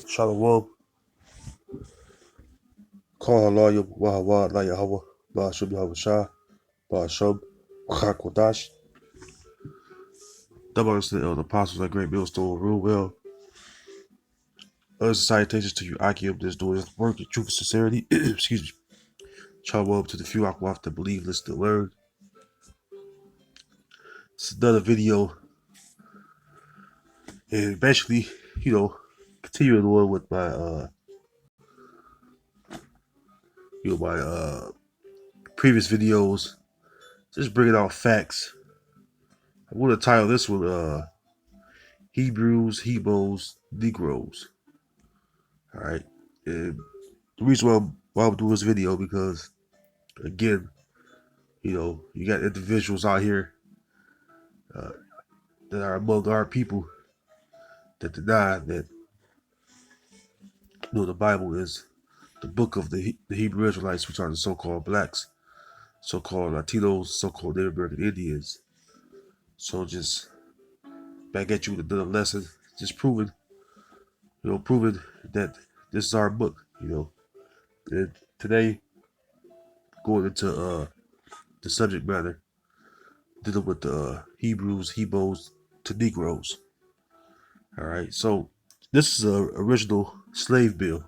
Shalom, call Halaya, Wahawa, La Yahweh, Ba'ashub Yahushua, Ba'ashub, Chakodash, double understand the apostles at Great Millstone, real well. Other salutations to you, Akim, that's doing his work in truth and sincerity. Excuse me. Shalom to the few Akwaf that believe, listen, to learn. It's another video, and basically, continuing on with my previous videos, just bringing out facts. I want to title this one, Hebrews, Heeboes, Negros. All right. And the reason why I'm doing this video, because again, you got individuals out here that are among our people that deny that the Bible is the book of the Hebrew Israelites, which are the so-called blacks, so-called Latinos, so-called Native American Indians. So just back at you with another lesson, just proving that this is our book. And today, going into the subject matter, dealing with the Hebrews, Heeboes to Negros. All right, so this is an original slave bill.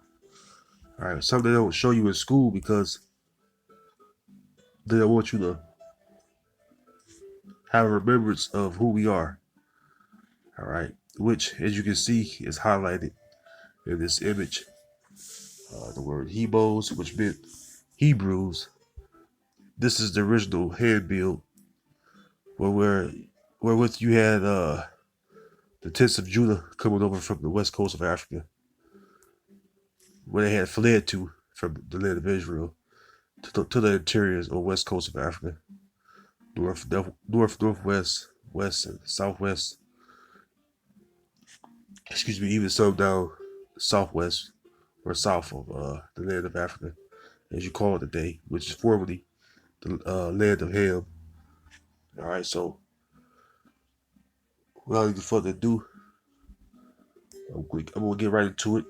All right, something they don't show you in school because they don't want you to have a remembrance of who we are. All right, which, as you can see, is highlighted in this image. The word Heeboes, which meant Hebrews. This is the original hand bill, wherewith you had the tents of Judah coming over from the west coast of Africa, where they had fled to from the land of Israel to the interiors or west coast of Africa, north, northwest, west, and southwest. Excuse me, even some down southwest or south of the land of Africa, as you call it today, which is formerly the land of Ham. All right, so without any further ado, I'm gonna get right into it.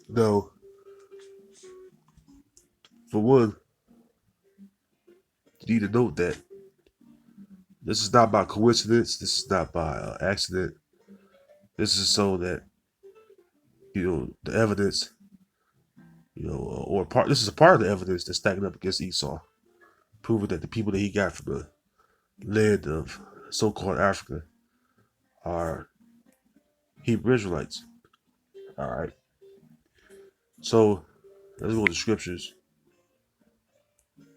Now, for one, you need to note that this is not by coincidence. This is not by accident. This is so that the evidence, or part. This is a part of the evidence that's stacking up against Esau, proving that the people that he got from the land of so-called Africa are Hebrew Israelites. All right. So let's go to the scriptures.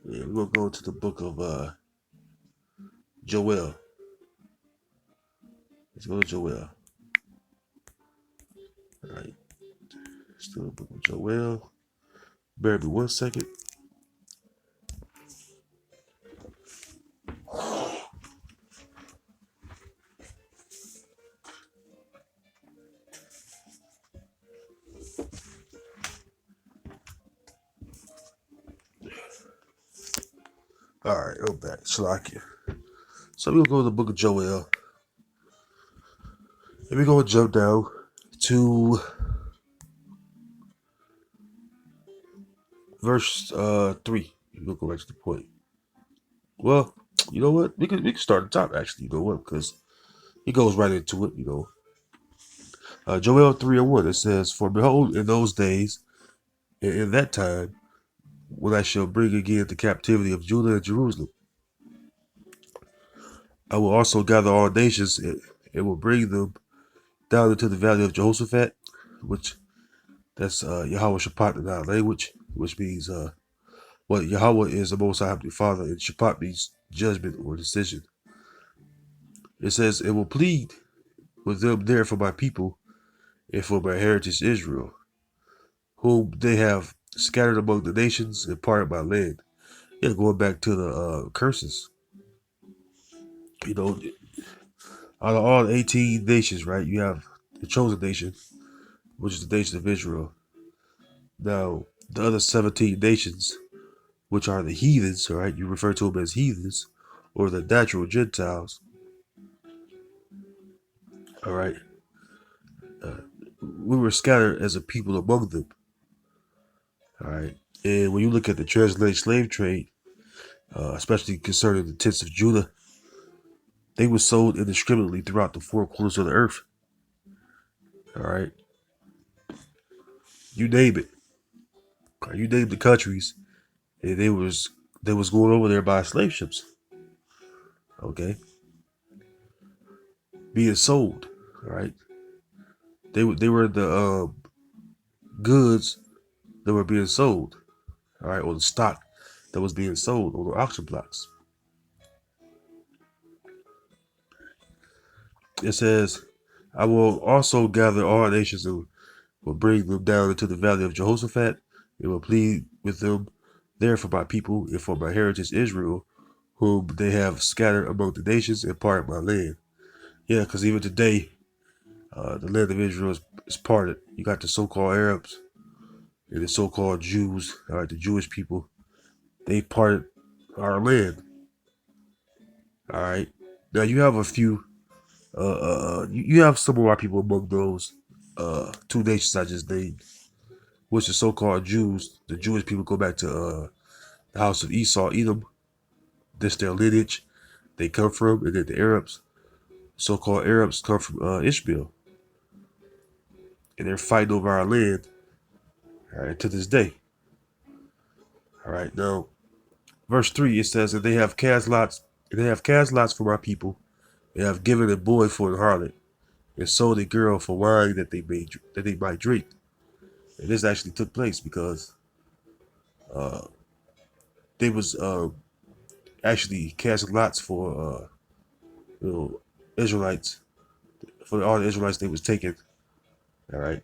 Yeah, we're gonna go to the book of Joel. Let's go to Joel. All right. Still the book of Joel. Bear with me 1 second. All right, I'm back. Shalakia. So we're gonna go to the book of Joel. And we're gonna jump down to verse 3. We'll go right to the point. Well, you know what? We can start at the top actually, you know what? Because he goes right into it, Joel 3:1, it says, "For behold, in those days, and in that time, when I shall bring again the captivity of Judah and Jerusalem, I will also gather all nations and will bring them down into the valley of Jehoshaphat," which that's Yahweh Shaphat in our language, which means Yahweh is the Most High Heavenly Father, and Shaphat means judgment or decision. It says, "It will plead with them there for my people and for my heritage Israel, whom they have scattered among the nations and parted my land." Yeah, going back to the curses. Out of all 18 nations, right, you have the chosen nation, which is the nation of Israel. Now, the other 17 nations, which are the heathens, right, you refer to them as heathens, or the natural Gentiles, all right, we were scattered as a people among them. All right. And when you look at the transatlantic slave trade, especially concerning the tents of Judah, they were sold indiscriminately throughout the four corners of the earth. All right. You name it. You name the countries, and they was going over there by slave ships. Okay. Being sold. All right. They were the goods that were being sold. All right, or the stock that was being sold on the auction blocks. It says, I will also gather all nations and will bring them down into the valley of Jehoshaphat, and will plead with them there for my people and for my heritage Israel, whom they have scattered among the nations and parted my land. Yeah, because even today, the land of Israel is parted. You got the so-called Arabs and the so-called Jews, all right, the Jewish people. They parted our land. All right. Now you have a few. You have some of our people among those two nations I just named, which are so-called Jews. The Jewish people go back to the house of Esau, Edom. This their lineage they come from, and then the Arabs, so-called Arabs, come from Ishmael, and they're fighting over our land. All right, to this day. All right, now verse 3 it says that they have cast lots. They have cast lots for my people. They have given a boy for an harlot, and sold a girl for wine that they might drink. And this actually took place because uh, they was actually casting lots for Israelites, for all the Israelites they was taking, all right,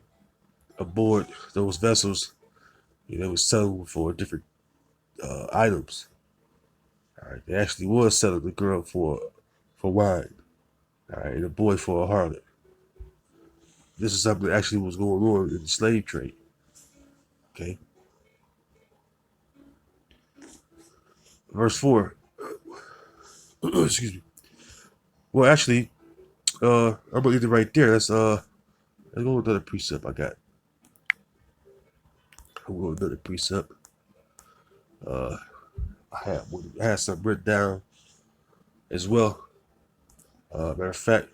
aboard those vessels. They was selling for different items. All right, they actually was selling the girl for wine, all right, and the boy for a harlot. This is something that actually was going on in the slave trade. Okay, verse 4. Excuse me. Well, actually, I'm gonna leave it right there. Let's go with another precept I got. I'm going with another precept. Uh, I had something written down as well. Matter of fact,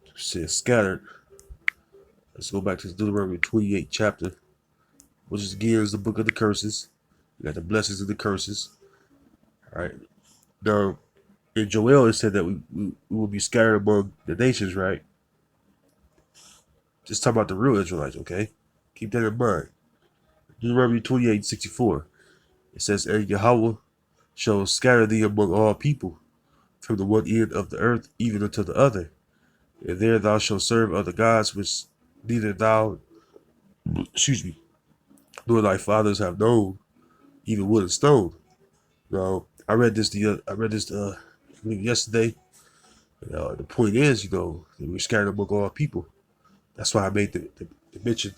it says scattered. Let's go back to Deuteronomy 28 chapter, which is again is the book of the curses. You got the blessings and the curses. All right. Now, in Joel, it said that we will be scattered among the nations, right? Just talk about the real Israelites, okay? Keep that in mind. Deuteronomy 28:64. It says, and Yahweh shall scatter thee among all people, from the one end of the earth even unto the other. And there thou shalt serve other gods which neither thou, excuse me, nor thy fathers have known, even wood and stone. Now, I read this I believe yesterday. The point is, that we're scattered among all people. That's why I made the mention.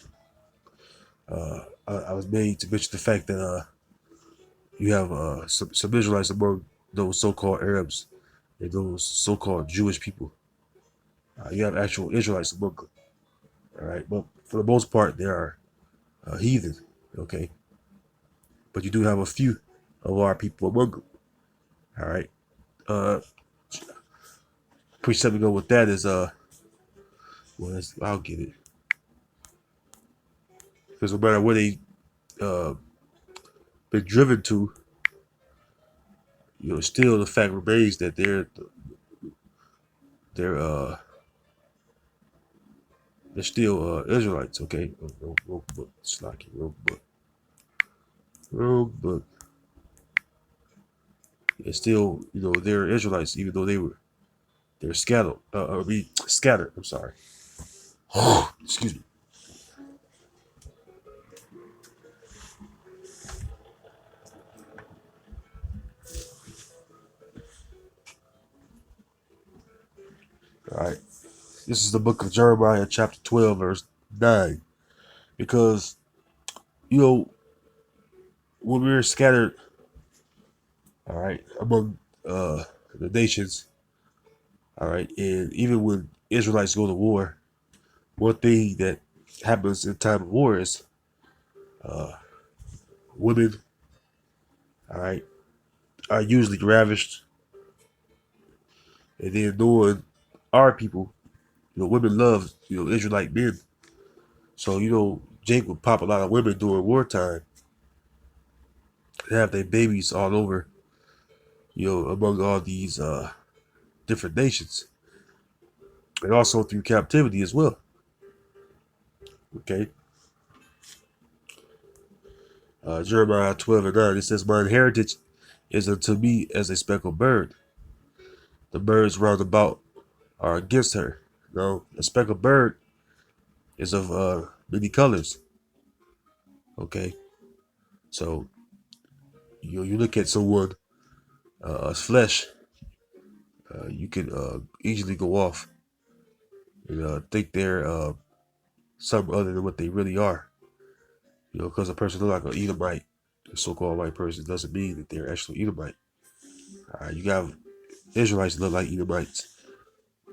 I was made to mention the fact that you have some Israelites among those so-called Arabs and those so-called Jewish people. You have actual Israelites among them. All right, but for the most part, they are heathen. Okay, but you do have a few of our people among them. All right. Uh, Precept to go with that is well, I'll get it because no matter where they uh been driven to, still the fact remains that they're they're still Israelites. Okay, wrong book, Slocky, wrong book. They're still, they're Israelites, even though they're scattered. Scattered. I'm sorry. Excuse me. All right. This is the book of Jeremiah, chapter 12, verse 9. Because, you know, when we were scattered, all right, among the nations, all right, and even when Israelites go to war, one thing that happens in time of war is women, all right, are usually ravished, and then knowing our people, women love Israelite men, so Jake would pop a lot of women during wartime and have their babies all over, among all these different nations, and also through captivity as well. Okay, Jeremiah 12:9, it says, "Mine heritage is unto me as a speckled bird. The birds round about are against her." Now, a speckled bird is of many colors. Okay, so you look at someone's flesh, you can easily go off and think they're something other than what they really are. Because a person looks like an Edomite, a so-called white person, doesn't mean that they're actually Edomite. You have Israelites that look like Edomites.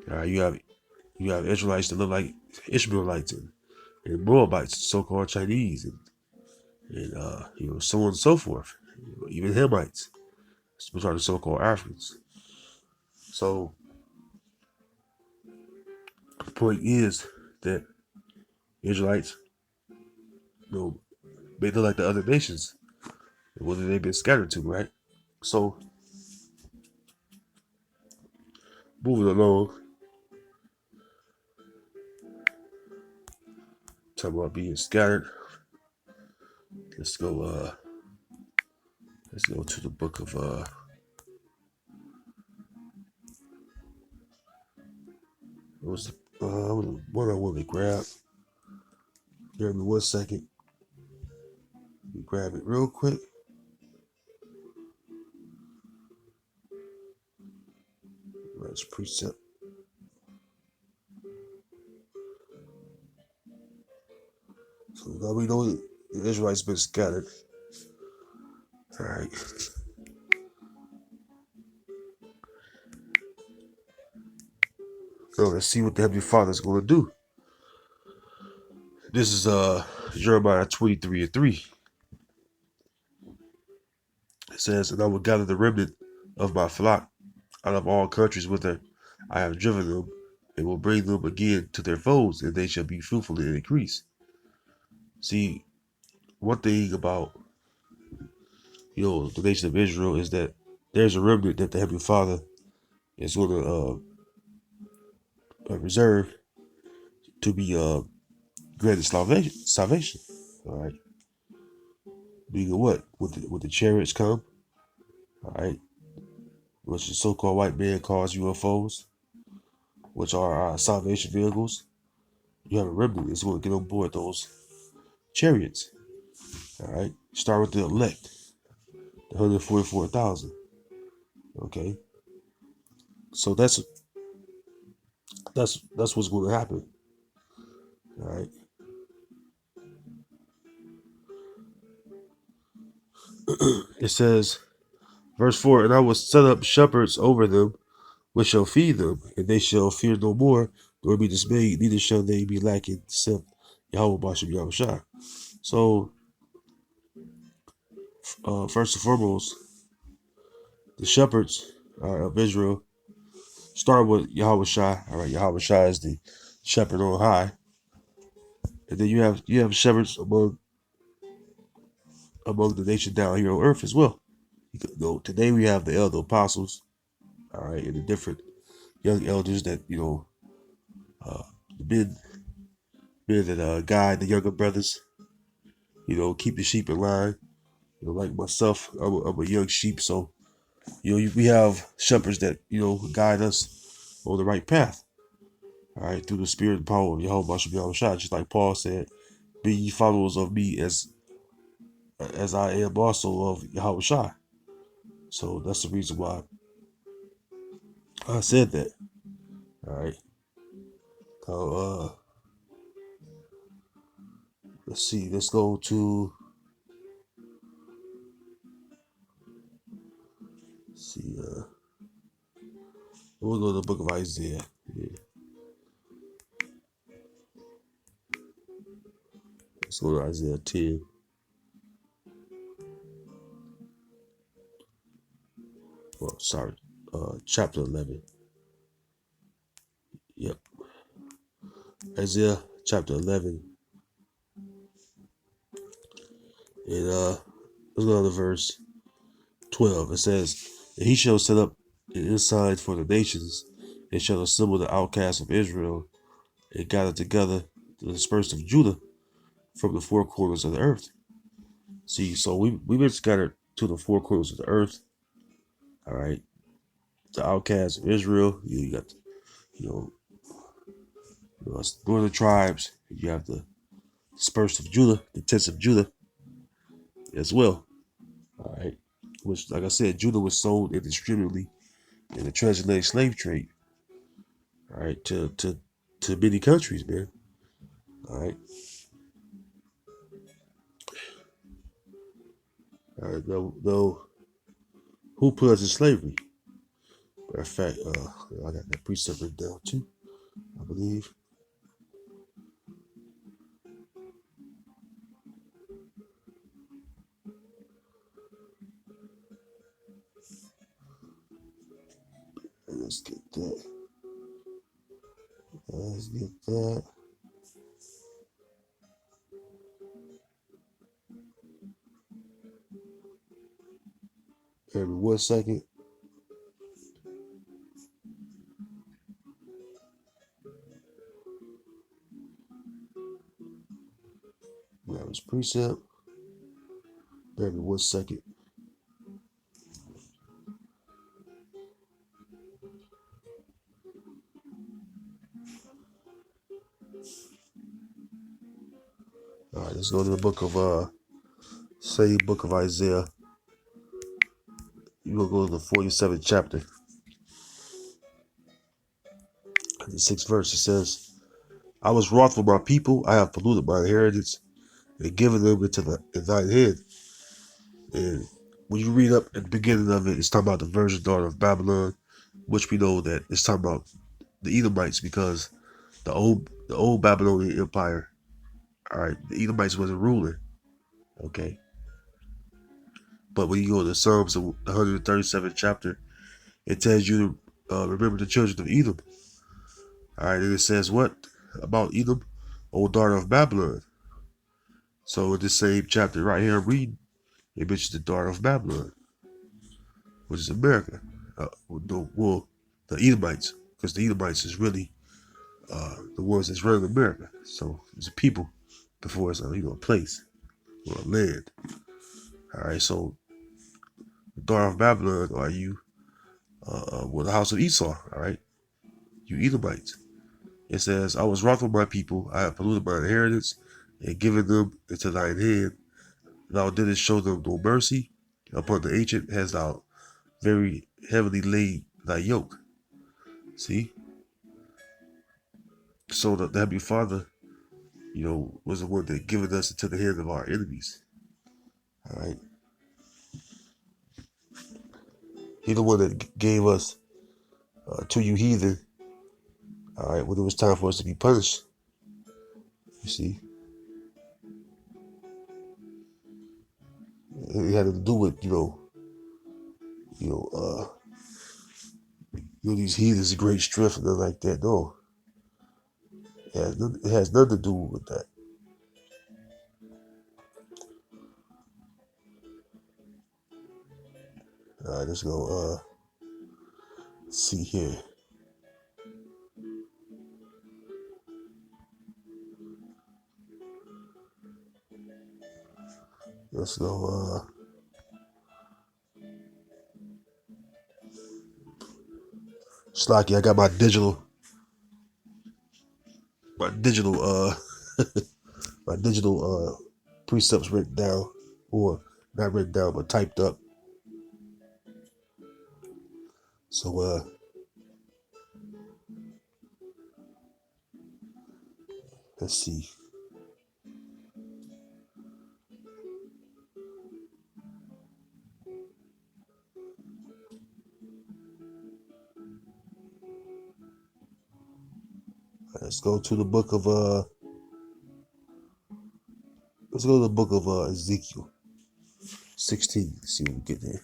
You have Israelites that look like Ishmaelites and Moabites, so-called Chinese, and so on and so forth. Even Hamites, which are the so-called Africans. So the point is that Israelites, may look like the other nations, whether they've been scattered to, right? So moving along, talking about being scattered. Let's go. Let's go to the book of It was what I want to grab. Give me 1 second. Let me grab it real quick. That's precept. So now we know the Israelites been scattered. All right. So let's see what the Heavenly Father is going to do. This is Jeremiah 23:3. It says, "And I will gather the remnant of my flock out of all countries whither I have driven them, and will bring them again to their folds, and they shall be fruitful and increase." See, one thing about the nation of Israel is that there's a remnant that the Heavenly Father is going to reserve to be granted salvation. All right, being what? With the chariots come, all right, which the so-called white man calls UFOs, which are our salvation vehicles. You have a remnant that's going to get on board those chariots. All right, start with the elect, the 144,000. Okay, so that's what's going to happen. All right, it says, verse 4, "And I will set up shepherds over them, which shall feed them, and they shall fear no more, nor be dismayed, neither shall they be lacking, except Yahweh Bashem Yahushua." So, first and foremost, the shepherds of Israel start with Yahweh Shai. All right, Yahweh Shai is the shepherd on high, and then you have shepherds among the nation down here on earth as well. Today we have the elder apostles, all right, and the different young elders that the men that guide the younger brothers, keep the sheep in line. Like myself, I'm a young sheep, so we have shepherds that guide us on the right path. All right, through the spirit and power of Yahweh Shai, just like Paul said, "Be ye followers of me as I am also of Yahweh Shai." So that's the reason why I said that. All right. So let's see. Let's go to see. We'll go to the book of Isaiah. Yeah. Let's go to Isaiah 10. Well, sorry, chapter 11. Yep. Isaiah chapter 11. And let's go to verse 12. It says, "And he shall set up an ensign for the nations, and shall assemble the outcasts of Israel, and gather together the dispersed of Judah from the four corners of the earth." See, so we've been scattered to the four corners of the earth. All right. The outcasts of Israel. You got, you know, northern tribes. You have the dispersed of Judah, the tents of Judah as well. All right. Which, like I said, Judah was sold indiscriminately in the transatlantic slave trade. All right. To many countries, man. All right. All right. No, who put us in slavery? Matter of fact, I got that precept written down too, I believe. Let's get that. Let's get that. Give me 1 second. That was precept. Give me 1 second. All right, let's go to the book of book of Isaiah. You will go to the 47th chapter, the 6th verse. It says, "I was wroth with my people; I have polluted my inheritance, and given them into thine hand." And when you read up at the beginning of it, it's talking about the virgin daughter of Babylon, which we know that it's talking about the Edomites, because the old Babylonian Empire. All right, the Edomites wasn't ruling. Okay, but when you go to Psalms, the 137th chapter, it tells you to remember the children of Edom. All right, and it says what about Edom, old daughter of Babylon? So in this same chapter right here, I'm reading, it mentions the daughter of Babylon, which is America. The Edomites, because the Edomites is really the ones that's running America. So it's a people before it's a place or a land. All right, so the daughter of Babylon are you, the house of Esau. All right, you Edomites. It says, "I was wroth with my people; I have polluted my inheritance, and given them into thine hand. Thou didst show them no mercy. Upon the ancient hast thou very heavily laid thy yoke." See, so the Heavenly Father, was the one that given us into the hands of our enemies. All right, He the one that gave us to you heathen. All right, when it was time for us to be punished. You see, it had to do with you know, uh, these heathens great strength and nothing like that. No, it has nothing to do with that. All right, let's go. See here. Let's go. Slocky, I got my digital, my digital precepts written down, or not written down, but typed up. So let's see. Let's go to the book of let's go to the book of Ezekiel 16. See what we get there.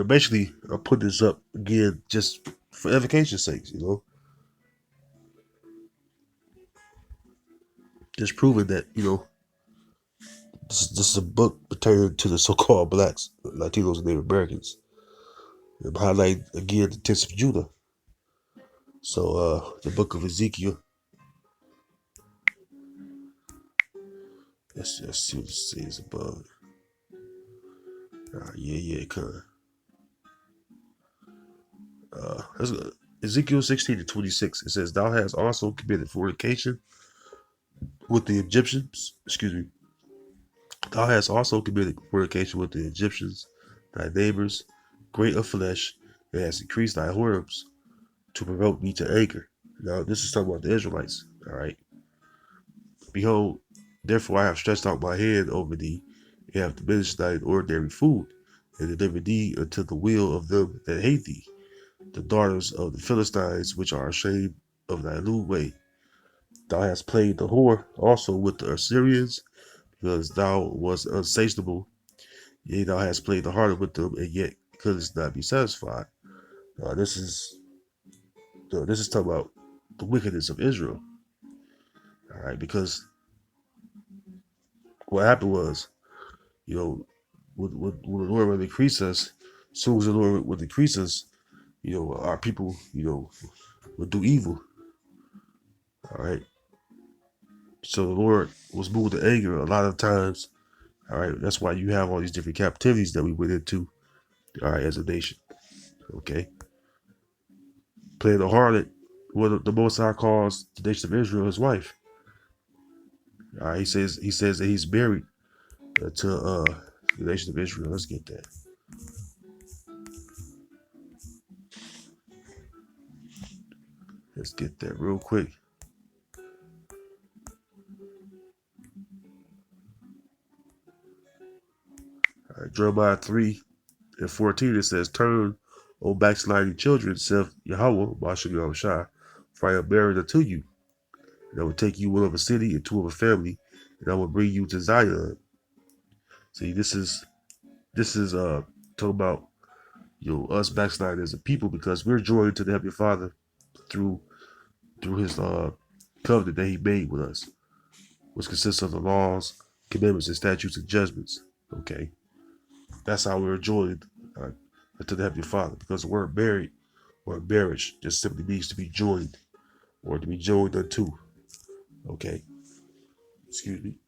Basically, I put this up again just for edification's sake. Just proving that this is a book pertaining to the so-called blacks, Latinos, and Native Americans. And highlight again the tents of Judah. So the book of Ezekiel. Let's see what it says above. Yeah, kind of. Let's go. Ezekiel 16-26. It says, "Thou hast also committed fornication with the Egyptians." Excuse me. "Thou hast also committed fornication with the Egyptians, thy neighbors, great of flesh, and hast increased thy whoredoms to provoke me to anger." Now, this is talking about the Israelites. All right. "Behold, therefore I have stretched out my hand over thee, and have diminished thine ordinary food, and delivered thee unto the will of them that hate thee, the daughters of the Philistines, which are ashamed of thy lewd way. Thou hast played the whore also with the Assyrians, because thou wast unsatiable. Yea, thou hast played the harlot with them, and yet couldst not be satisfied." This is talking about the wickedness of Israel. All right, because what happened was, when the Lord would decrease us, as soon as the Lord would decrease us, our people, would do evil. All right. So the Lord was moved to anger a lot of times. All right. That's why you have all these different captivities that we went into, all right, as a nation. Okay. Playing the harlot, what the Most High calls the nation of Israel his wife. All right. He says that he's married to the nation of Israel. Let's get that. Let's get that real quick. All right. Jeremiah 3:14, it says, "Turn, O backsliding children, saith Yahweh, Bashem Yahushua, for I am married unto you. And I will take you one of a city and two of a family, and I will bring you to Zion." See, this is talking about us backsliding as a people, because we're joined to the Heavenly Father through his covenant that he made with us, which consists of the laws, commandments, and statutes and judgments. Okay. That's how we're joined to the Heavenly Father, because the word married or marriage just simply means to be joined or to be joined unto. Okay. Excuse me.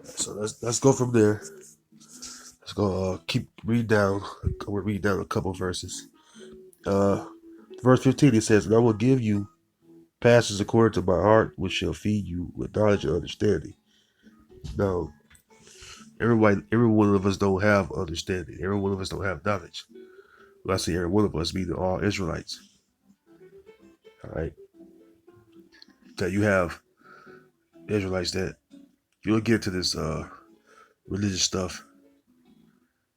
So let's go from there. Let's go keep read down. We'll read down a couple verses. Verse 15, it says, "And I will give you pastors according to my heart, which shall feed you with knowledge and understanding." Now, every one of us don't have understanding. Every one of us don't have knowledge. When I say every one of us, meaning all Israelites. All right. That you have Israelites that you'll get to this religious stuff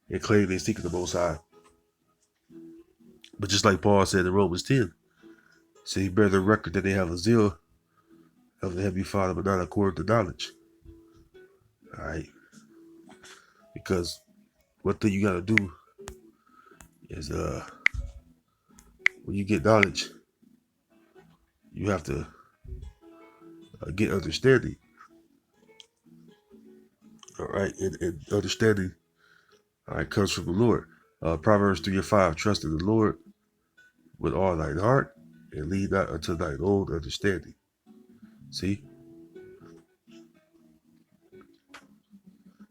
and claim they seek the Most High. But just like Paul said in Romans 10, he bear the record that they have a zeal of the Heavenly Father, but not according to knowledge. All right. Because one thing you got to do is when you get knowledge, you have to get understanding. All right. And understanding, all right, comes from the Lord. Proverbs 3:5, "Trust in the Lord with all thine heart, and lean not unto thine own understanding." See?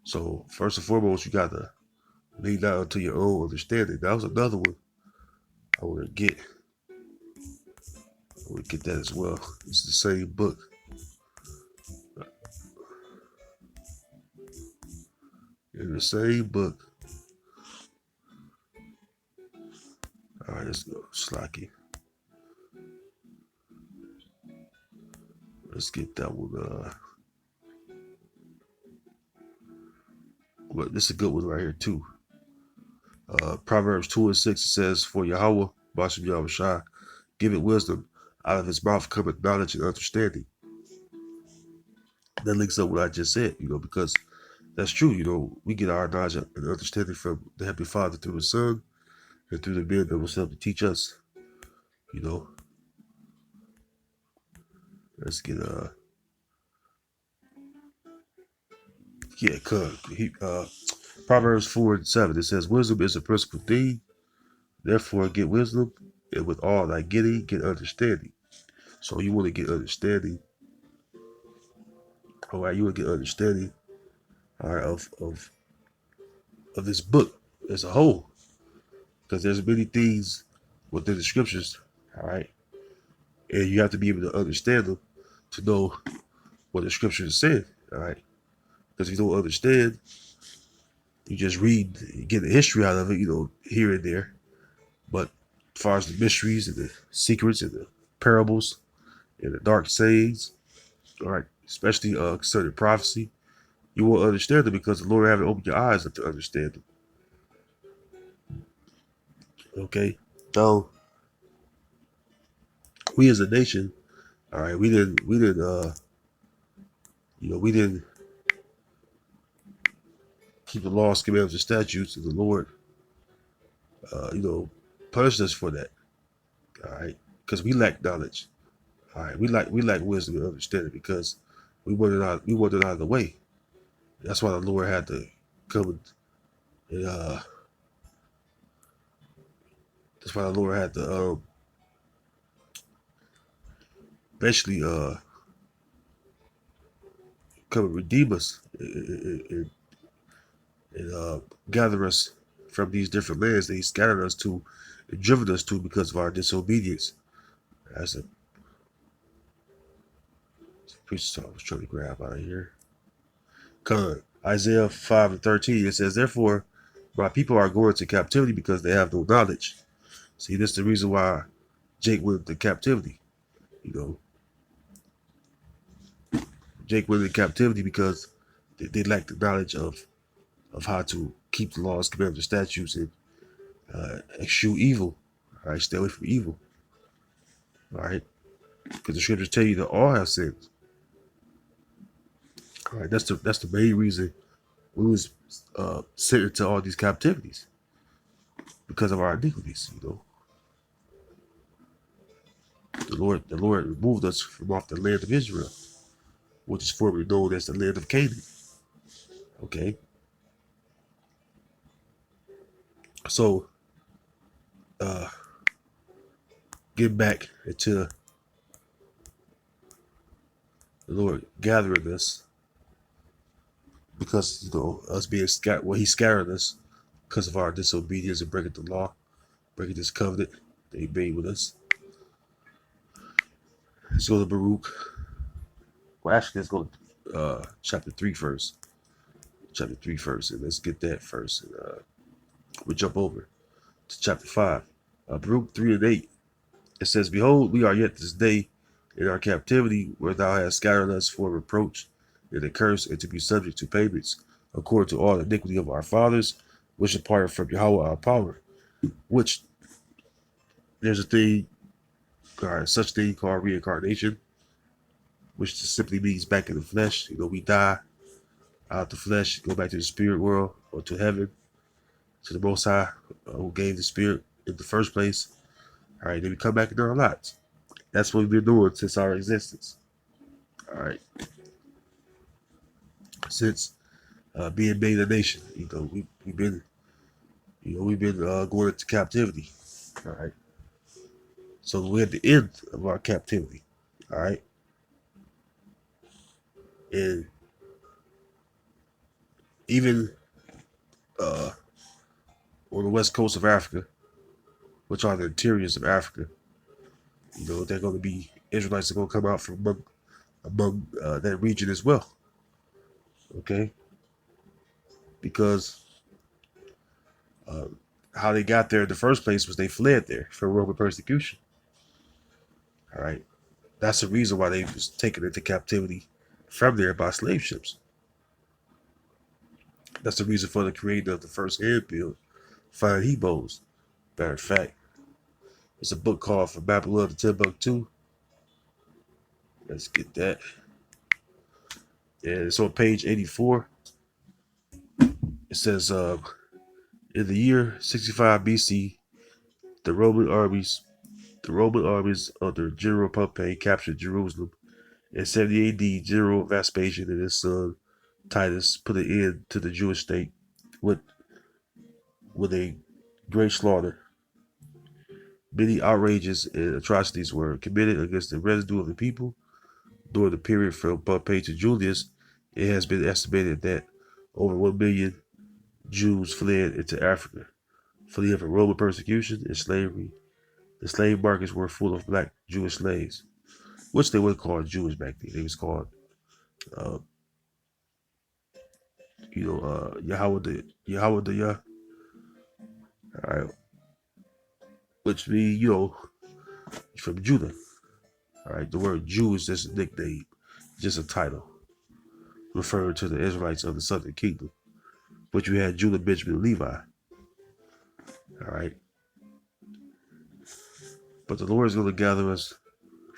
So first and foremost, you got to lean not unto your own understanding. That was another one I want to get. I want to get that as well. It's the same book. In the same book. All right, let's go. Slacky. Let's get that one. Well, this is a good one right here too. Proverbs 2:6 says, "For Yahweh, Bashem Yahushua, give it wisdom. Out of his mouth cometh knowledge and understanding." That links up what I just said, because that's true. We get our knowledge and understanding from the Heavenly Father through the Son and through the men that was helped to teach us. You know, let's get yeah, Proverbs 4:7. It says, "Wisdom is a principal thing. Therefore, get wisdom, and with all thy getting, get understanding." So you want to get understanding. All right, you want to get understanding. All right, of this book as a whole, because there's many things within the scriptures. All right, and you have to be able to understand them to know what the scripture is saying. All right, because if you don't understand, you just read, you get the history out of it, here and there. But as far as the mysteries and the secrets and the parables and the dark sayings, all right, especially concerning prophecy, you won't understand them because the Lord haven't opened your eyes up to understand them. Okay, so we as a nation, all right, we didn't keep the laws, commandments, and statutes, and the Lord, punished us for that. All right, because we lack knowledge. All right, we lack wisdom and understanding because we wanted out of the way. That's why the Lord had to come and that's why the Lord had to basically come and redeem us and gather us from these different lands that He scattered us to and driven us to because of our disobedience. That's a preacher I was trying to grab out of here. Isaiah 5:13, it says, "Therefore, my people are going to captivity because they have no knowledge." See, this is the reason why Jake went into captivity. You know, Jake went into captivity because they lacked the knowledge of how to keep the laws, commandments, and statutes, and eschew evil. All right, stay away from evil. All right, because the scriptures tell you that all have sinned. All right, that's the main reason we was sent into all these captivities because of our iniquities. The Lord removed us from off the land of Israel, which is formerly known as the land of Canaan. Okay, so getting back into the Lord gathering us because us being scattered. Well, He scattered us because of our disobedience and breaking the law, breaking this covenant that He made with us. Let's go to Baruch. Well, actually, let's go to chapter 3 first. Chapter 3 first, and let's get that first. And we'll jump over to chapter 5. Baruch 3:8. It says, "Behold, we are yet this day in our captivity, where thou hast scattered us for reproach and a curse, and to be subject to payments, according to all the iniquity of our fathers, which departed from Yahweh our power." Which there's a thing, or such thing called reincarnation, which just simply means back in the flesh. We die out the flesh, go back to the spirit world or to heaven, to the Most High, who gave the spirit in the first place. All right, then we come back into our lives. That's what we've been doing since our existence. All right, since being made a nation, we've been going into captivity. All right, so we're at the end of our captivity. All right, and even on the west coast of Africa, which are the interiors of Africa, they're going to be Israelites are going to come out from among that region as well. Okay, because how they got there in the first place was they fled there from Roman persecution. All right, That's the reason why they was taken into captivity from there by slave ships. That's the reason for the creator of the first head bill, find Heeboes. Matter of fact, it's a book called From Babylon to Timbuktu. Let's get that. And it's on page 84. It says, in the year 65 BC, the Roman armies, the Roman armies under General Pompey captured Jerusalem. In 70 AD, General Vespasian and his son Titus put an end to the Jewish state with a great slaughter. Many outrages and atrocities were committed against the residue of the people during the period from Pompey to Julius. It has been estimated that over 1 million Jews fled into Africa, fleeing from Roman persecution and slavery. The slave markets were full of black Jewish slaves, which they weren't called Jewish back then. They was called, uh, Yahweh the Yah. All right, which means from Judah. All right, the word Jew is just a nickname, just a title, referring to the Israelites of the Southern Kingdom. But you had Judah, Benjamin, and Levi. All right, but the Lord is going to gather us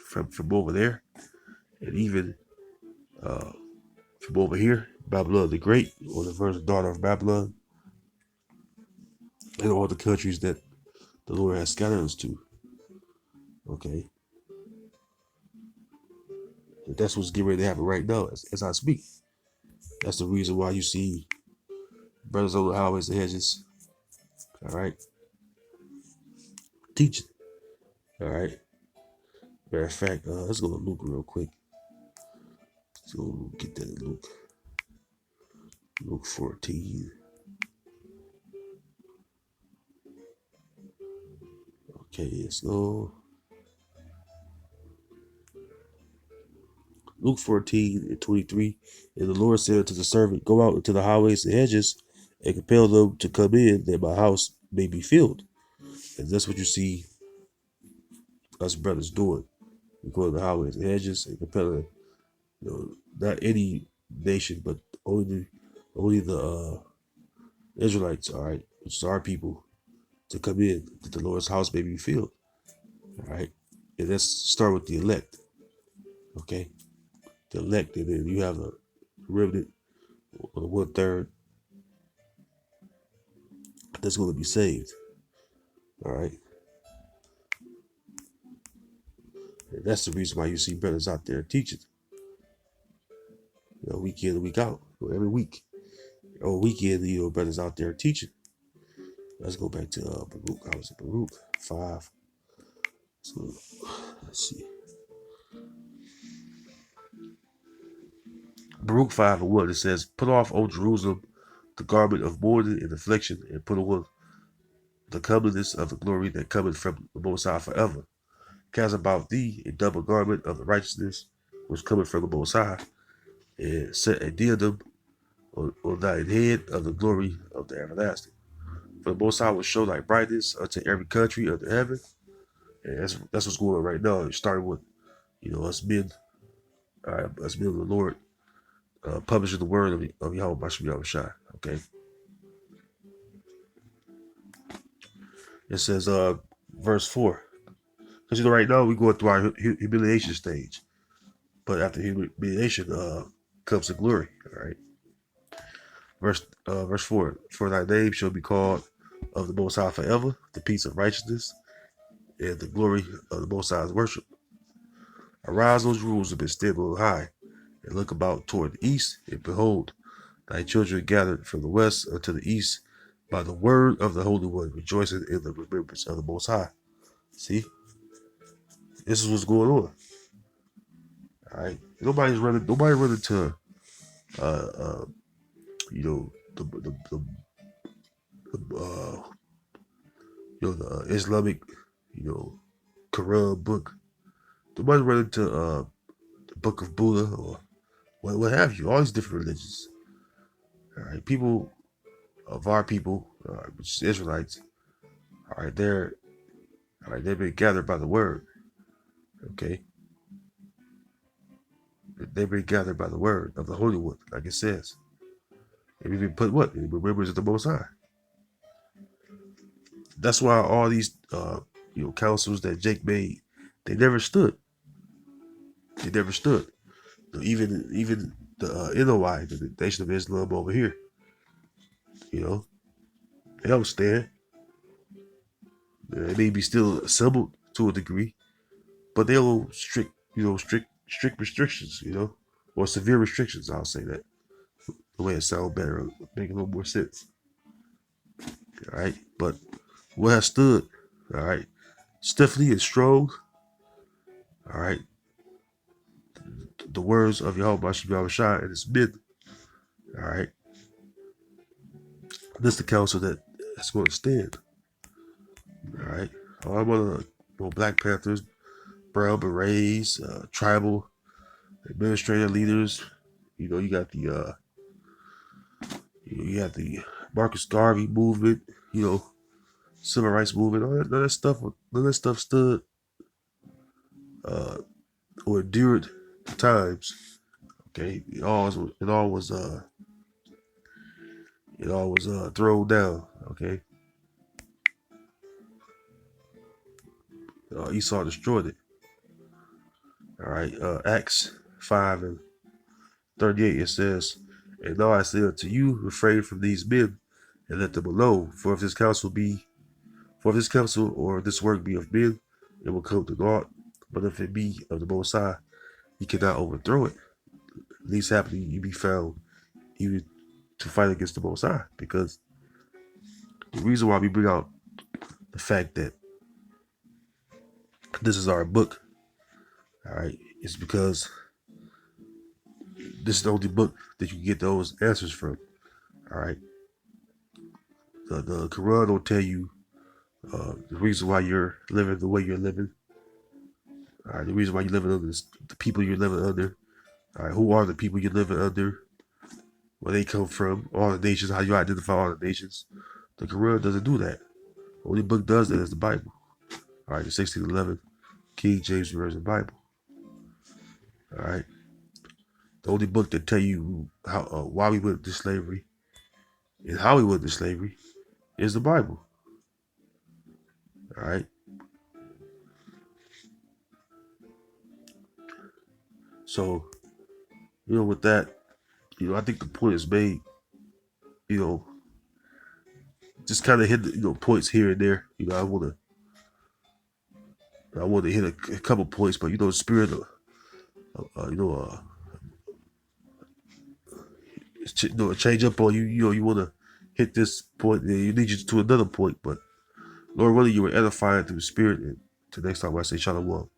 from over there, and even uh, from over here, Babylon the Great, or the first daughter of Babylon, and all the countries that the Lord has scattered us to. Okay, and that's what's getting ready to happen right now as I speak. That's the reason why you see brothers on the highways and hedges. All right, teaching. All right. Matter of fact, let's go to Luke real quick. Let's go get that in Luke. Luke 14. Okay, let's go. Luke 14 and 23. And the Lord said to the servant, go out into the highways and hedges and compel them to come in that my house may be filled. And that's what you see us brothers doing. We go to the highways and hedges and compelling, not any nation, but only the Israelites, all right, which is our people, to come in that the Lord's house may be filled. All right. And let's start with the elect. Okay. The elect, and then you have a remnant, or 1/3 that's going to be saved. All right. And that's the reason why you see brothers out there teaching, week in and week out, every week. Or weekend, brothers out there teaching. Let's go back to Baruch. I was at Baruch 5. So let's see. Baruch 5 and 1, it says, put off, O Jerusalem, the garment of mourning and affliction, and put on the comeliness of the glory that cometh from the Most High forever. Cast about thee a double garment of the righteousness which cometh from the Most High, and set a diadem on thine head of the glory of the everlasting. For the Most High will show thy brightness unto every country under heaven. And that's what's going on right now. It started with, us men, us men of the Lord, publishing the word of Yahweh Bashem Yahushua. Okay. It says, verse 4. Because right now we're going through our humiliation stage. But after humiliation comes the glory. All right. Verse 4. For thy name shall be called of the Most High forever, the peace of righteousness, and the glory of the Most High's worship. Arise, O Jerusalem, and stand on high, and look about toward the east, and behold, thy children gathered from the west unto the east by the word of the Holy One, rejoicing in the remembrance of the Most High. See? This is what's going on. All right. Nobody running to uh uh you know the the Islamic, Quran book. Nobody's running to the Book of Buddha or what have you. All these different religions. All right, people of our people, which is Israelites. All right, they've been gathered by the word. Okay, They were gathered by the word of the Holy One, like it says. And we've been put what? In remembrance of the Most High. That's why all these councils that Jake made, they never stood. They never stood. Even the NOI, the Nation of Islam over here, they don't stand. They may be still assembled to a degree, but they don't strict restrictions, or severe restrictions. I'll say that the way it sounds better, make a little more sense. All right, but what has stood, all right, stiffly and strong, all right, the words of Yahweh Shai and his men, all right, this is the council that's going to stand, all right. All of the Black Panthers, Brown Berets, tribal administrative leaders, you got the Marcus Garvey movement, civil rights movement, none of that stuff stood or endured the times. Okay, it all was thrown down. Okay, Esau destroyed it. All right, Acts 5:38 it says, "And now I say unto you, refrain from these men, and let them alone. For if this counsel or this work be of men, it will come to naught. But if it be of the Most High, you cannot overthrow it. Least happening you be found even to fight against the Most High." Because the reason why we bring out the fact that this is our book, all right, is because this is the only book that you can get those answers from. All right, the Quran will tell you the reason why you're living the way you're living. All right, the reason why you're living under the people you're living under. All right, who are the people you're living under? Where they come from? All the nations. How you identify all the nations? The Quran doesn't do that. The only book does that is the Bible. All right, the 1611 King James Version Bible. All right, the only book that tell you how why we went into slavery and how we went into slavery is the Bible. All right. So, with that, I think the point is made. Just kind of hit the points here and there. I want to hit a couple points, but the spirit of change up on you. You want to hit this point, then you need you to another point. But Lord, whether you were edifying through the spirit, and to next time I say shalom.